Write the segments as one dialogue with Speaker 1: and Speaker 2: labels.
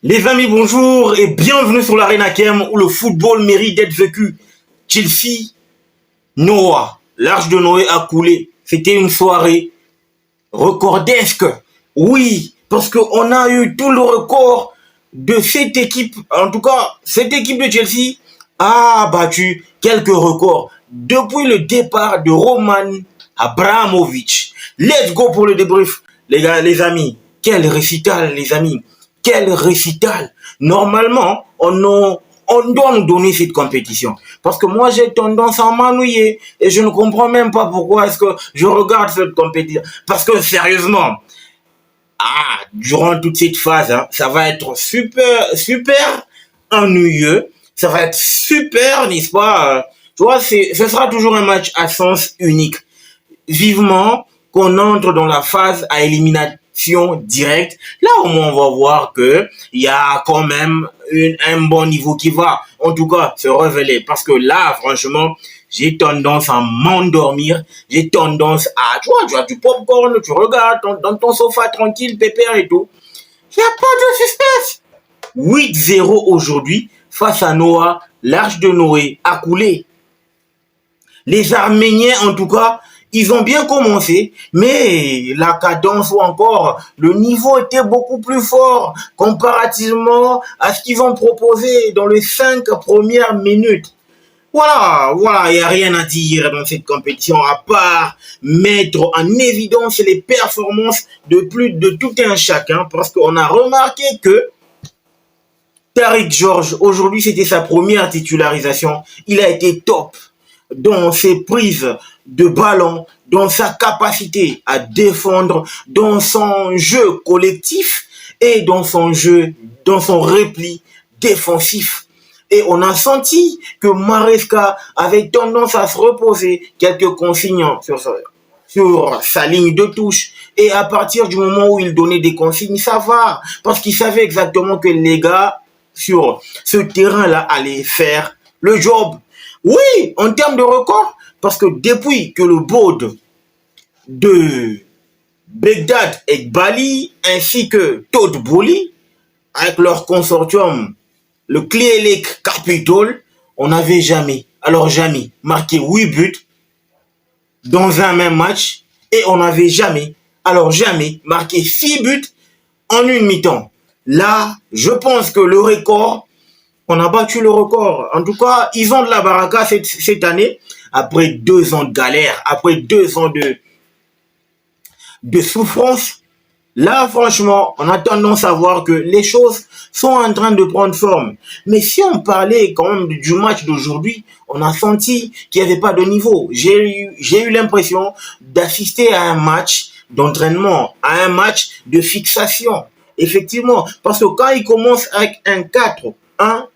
Speaker 1: Les amis, bonjour et bienvenue sur l'Arena Kem où le football mérite d'être vécu. Chelsea, Noah, l'Arche de Noé a coulé. C'était une soirée recordesque. Oui, parce qu'on a eu tout le record de cette équipe. En tout cas, cette équipe de Chelsea a battu quelques records depuis le départ de Roman Abramovich. Let's go pour le débrief, les gars, les amis. Quel récital, les amis. Quel récital. Normalement, on doit nous donner cette compétition. Parce que moi, j'ai tendance à m'ennuyer et je ne comprends même pas pourquoi est-ce que je regarde cette compétition. Parce que sérieusement, durant toute cette phase, ça va être super ennuyeux. Ça va être super, n'est-ce pas? Tu vois, ce sera toujours un match à sens unique. Vivement qu'on entre dans la phase à élimination directe. Là, au moins, on va voir que il y a quand même un bon niveau qui va, en tout cas, se révéler. Parce que là, franchement, j'ai tendance à m'endormir. J'ai tendance à, tu as du popcorn, tu regardes dans ton sofa tranquille, pépère et tout. Il n'y a pas de suspense. 8-0 aujourd'hui face à Noah. L'Arche de Noé a coulé. Les Arméniens, en tout cas, ils ont bien commencé, mais la cadence ou encore le niveau était beaucoup plus fort comparativement à ce qu'ils ont proposé dans les 5 premières minutes. Voilà, il n'y a rien à dire dans cette compétition à part mettre en évidence les performances de tout un chacun parce qu'on a remarqué que Tariq George, aujourd'hui c'était sa première titularisation, il a été top dans ses prises de ballon, dans sa capacité à défendre, dans son jeu collectif et dans son repli défensif. Et on a senti que Maresca avait tendance à se reposer quelques consignes sur sa ligne de touche. Et à partir du moment où il donnait des consignes, ça va. Parce qu'il savait exactement que les gars sur ce terrain-là allaient faire le job. Oui, en termes de record, parce que depuis que le board de Begdad et Bali ainsi que Todd Boehly, avec leur consortium, le Clear Lake Capital, on n'avait jamais marqué 8 buts dans un même match et on n'avait jamais marqué 6 buts en une mi-temps. Là, je pense que le record, on a battu le record. En tout cas, ils ont de la baraka cette année, après 2 ans de galère, après 2 ans de souffrance. Là, franchement, on a tendance à voir que les choses sont en train de prendre forme. Mais si on parlait quand même du match d'aujourd'hui, on a senti qu'il n'y avait pas de niveau. J'ai eu l'impression d'assister à un match d'entraînement, à un match de fixation. Effectivement, parce que quand il commence avec un 4-1,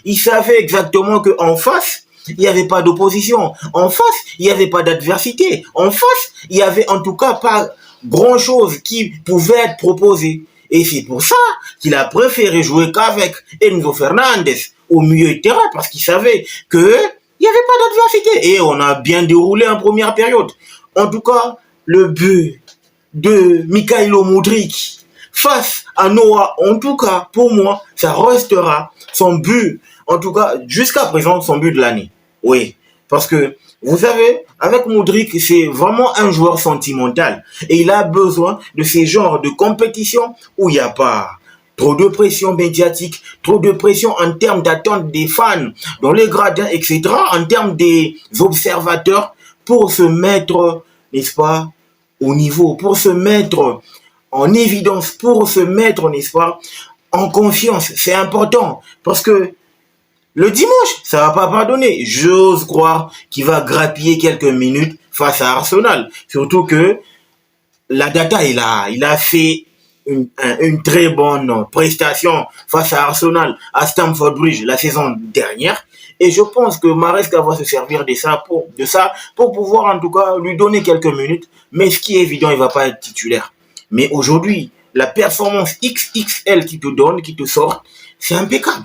Speaker 1: il savait exactement qu'en face, il n'y avait pas d'opposition. En face, il n'y avait pas d'adversité. En face, il n'y avait en tout cas pas grand-chose qui pouvait être proposé. Et c'est pour ça qu'il a préféré jouer qu'avec Enzo Fernandez au milieu de terrain, parce qu'il savait qu'il n'y avait pas d'adversité. Et on a bien déroulé en première période. En tout cas, le but de Mikhailo Mudryk face à Noah, en tout cas, pour moi, ça restera son but, en tout cas, jusqu'à présent, son but de l'année. Oui, parce que, vous savez, avec Mudryk, c'est vraiment un joueur sentimental. Et il a besoin de ces genres de compétition où il n'y a pas trop de pression médiatique, trop de pression en termes d'attente des fans dans les gradins, etc., en termes des observateurs, pour se mettre, n'est-ce pas, au niveau, pour se mettre en évidence, pour se mettre, n'est-ce pas, en confiance. C'est important parce que le dimanche, ça va pas pardonner. J'ose croire qu'il va grappiller quelques minutes face à Arsenal. Surtout que la data, il a fait une très bonne prestation face à Arsenal à Stamford Bridge la saison dernière. Et je pense que Maresca va se servir de ça pour pouvoir en tout cas lui donner quelques minutes. Mais ce qui est évident, il va pas être titulaire. Mais aujourd'hui, la performance XXL qui te donne, qui te sort, c'est impeccable.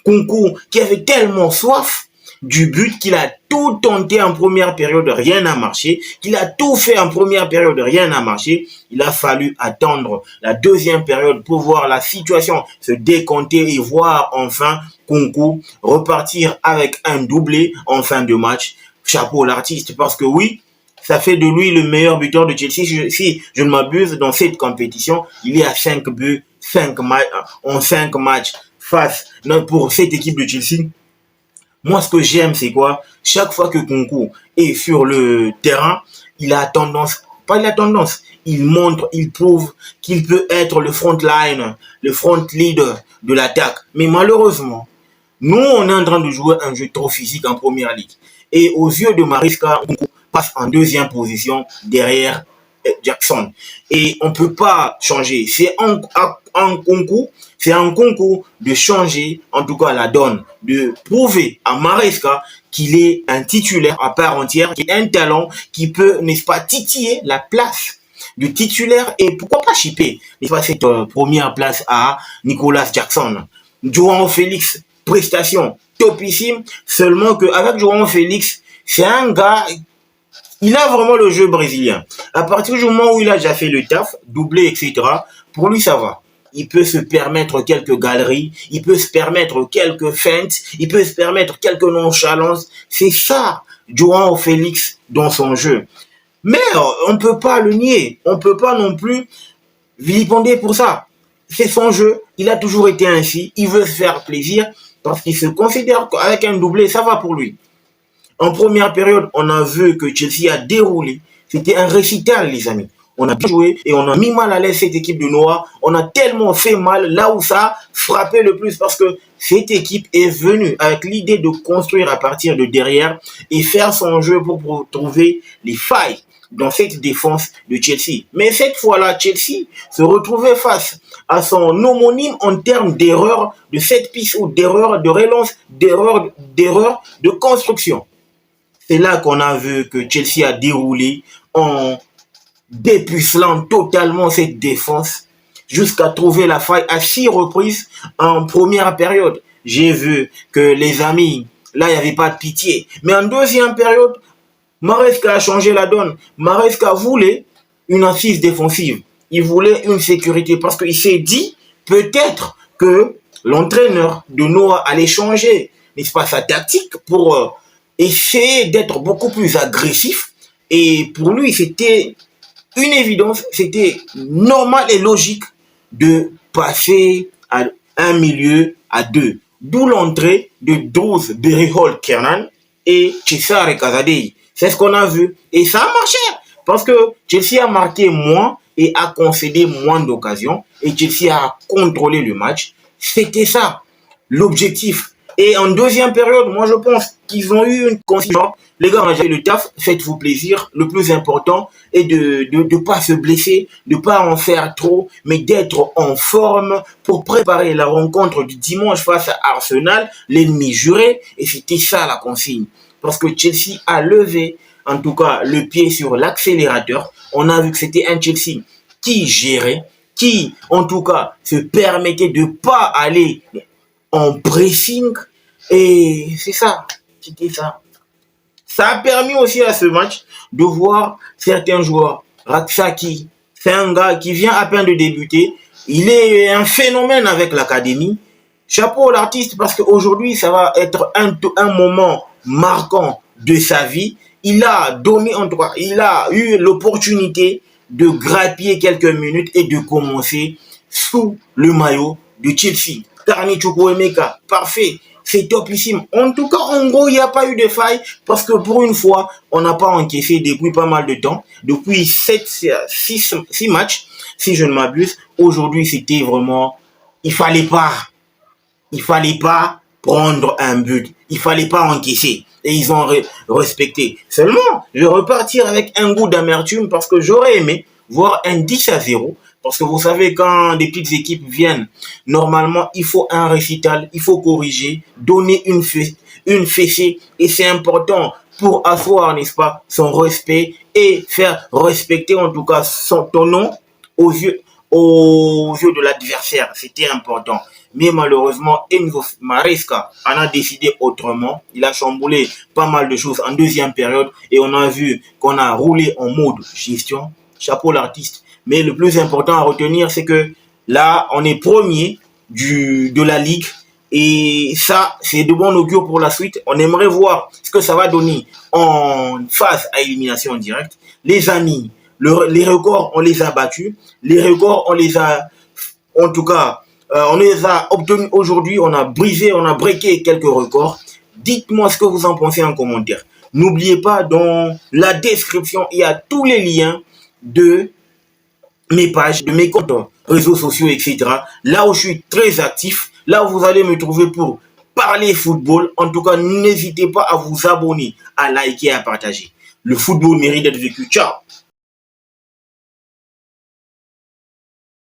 Speaker 1: Kunku qui avait tellement soif du but, qu'il a tout tenté en première période, rien n'a marché, qu'il a tout fait en première période, rien n'a marché. Il a fallu attendre la deuxième période pour voir la situation se décompter et voir enfin Nkunku repartir avec un doublé en fin de match. Chapeau l'artiste, parce que oui, ça fait de lui le meilleur buteur de Chelsea. Si je ne m'abuse, dans cette compétition, il est à 5 buts, 5 matchs face pour cette équipe de Chelsea. Moi, ce que j'aime, c'est quoi? Chaque fois que Nkunku est sur le terrain, il a tendance, il montre, il prouve qu'il peut être le front leader de l'attaque. Mais malheureusement, nous, on est en train de jouer un jeu trop physique en première ligue. Et aux yeux de Maresca, Nkunku passe en deuxième position derrière Jackson. Et on ne peut pas changer. C'est un concours de changer, en tout cas la donne, de prouver à Maresca qu'il est un titulaire à part entière, qu'il est un talent qui peut, n'est-ce pas, titiller la place du titulaire et pourquoi pas chipper, n'est-ce pas, cette première place à Nicolas Jackson. João Félix, prestation topissime, seulement qu'avec João Félix, c'est un gars, il a vraiment le jeu brésilien. À partir du moment où il a déjà fait le taf, doublé, etc., pour lui, ça va. Il peut se permettre quelques galeries, il peut se permettre quelques feintes, il peut se permettre quelques nonchalances. C'est ça, João Félix, dans son jeu. Mais on ne peut pas le nier, on ne peut pas non plus vilipender pour ça. C'est son jeu, il a toujours été ainsi, il veut se faire plaisir parce qu'il se considère qu'avec un doublé, ça va pour lui. En première période, on a vu que Chelsea a déroulé. C'était un récital, les amis. On a bien joué et on a mis mal à l'aise cette équipe de Noah. On a tellement fait mal là où ça a frappé le plus parce que cette équipe est venue avec l'idée de construire à partir de derrière et faire son jeu pour trouver les failles dans cette défense de Chelsea. Mais cette fois-là, Chelsea se retrouvait face à son homonyme en termes d'erreur de set piece ou d'erreur de relance, d'erreur de construction. C'est là qu'on a vu que Chelsea a déroulé en dépucelant totalement cette défense jusqu'à trouver la faille à 6 reprises en première période. J'ai vu que les amis, là il n'y avait pas de pitié. Mais en deuxième période, Maresca a changé la donne. Maresca voulait une assise défensive. Il voulait une sécurité parce qu'il s'est dit peut-être que l'entraîneur de Noah allait changer, n'est-ce pas, sa tactique pour essayer d'être beaucoup plus agressif. Et pour lui, c'était une évidence, c'était normal et logique de passer à un milieu à 2. D'où l'entrée de Druz Berihol-Kernan et Cesare Casadei. C'est ce qu'on a vu. Et ça a marché. Parce que Chelsea a marqué moins et a concédé moins d'occasions. Et Chelsea a contrôlé le match. C'était ça, l'objectif. Et en deuxième période, moi je pense qu'ils ont eu une consigne. Les gars, j'ai le taf, faites-vous plaisir. Le plus important est de pas se blesser, de pas en faire trop, mais d'être en forme pour préparer la rencontre du dimanche face à Arsenal, l'ennemi juré. Et c'était ça la consigne. Parce que Chelsea a levé, en tout cas, le pied sur l'accélérateur. On a vu que c'était un Chelsea qui gérait, qui, en tout cas, se permettait de pas aller en pressing. Et c'est ça, c'était ça. Ça a permis aussi à ce match de voir certains joueurs. Raksaki, c'est un gars qui vient à peine de débuter. Il est un phénomène avec l'académie. Chapeau l'artiste parce qu'aujourd'hui, ça va être un moment marquant de sa vie. Il a donné, en tout cas, il a eu l'opportunité de grappiller quelques minutes et de commencer sous le maillot de Chelsea. Carni Chukwuemeka, parfait. C'est topissime. En tout cas, en gros, il n'y a pas eu de faille parce que pour une fois, on n'a pas encaissé depuis pas mal de temps. Depuis 6 matchs, si je ne m'abuse. Aujourd'hui, c'était vraiment... Il fallait pas prendre un but. Il fallait pas encaisser. Et ils ont respecté. Seulement, je vais repartir avec un goût d'amertume parce que j'aurais aimé voir un 10-0. Parce que vous savez, quand des petites équipes viennent, normalement, il faut un récital, il faut corriger, donner une fessée. Et c'est important pour asseoir, n'est-ce pas, son respect et faire respecter en tout cas ton nom aux yeux aux yeux de l'adversaire. C'était important. Mais malheureusement, Enzo Maresca en a décidé autrement. Il a chamboulé pas mal de choses en deuxième période et on a vu qu'on a roulé en mode gestion. Chapeau l'artiste. Mais le plus important à retenir, c'est que là, on est premier de la ligue. Et ça, c'est de bon augure pour la suite. On aimerait voir ce que ça va donner en phase à élimination directe. Les amis, les records, on les a battus. Les records, on les a, en tout cas, on les a obtenus aujourd'hui. On a brisé, on a breaké quelques records. Dites-moi ce que vous en pensez en commentaire. N'oubliez pas, dans la description, il y a tous les liens de mes pages, de mes comptes réseaux sociaux, etc. Là où je suis très actif, là où vous allez me trouver pour parler football. En tout cas, n'hésitez pas à vous abonner, à liker et à partager. Le football mérite d'être vécu. Ciao!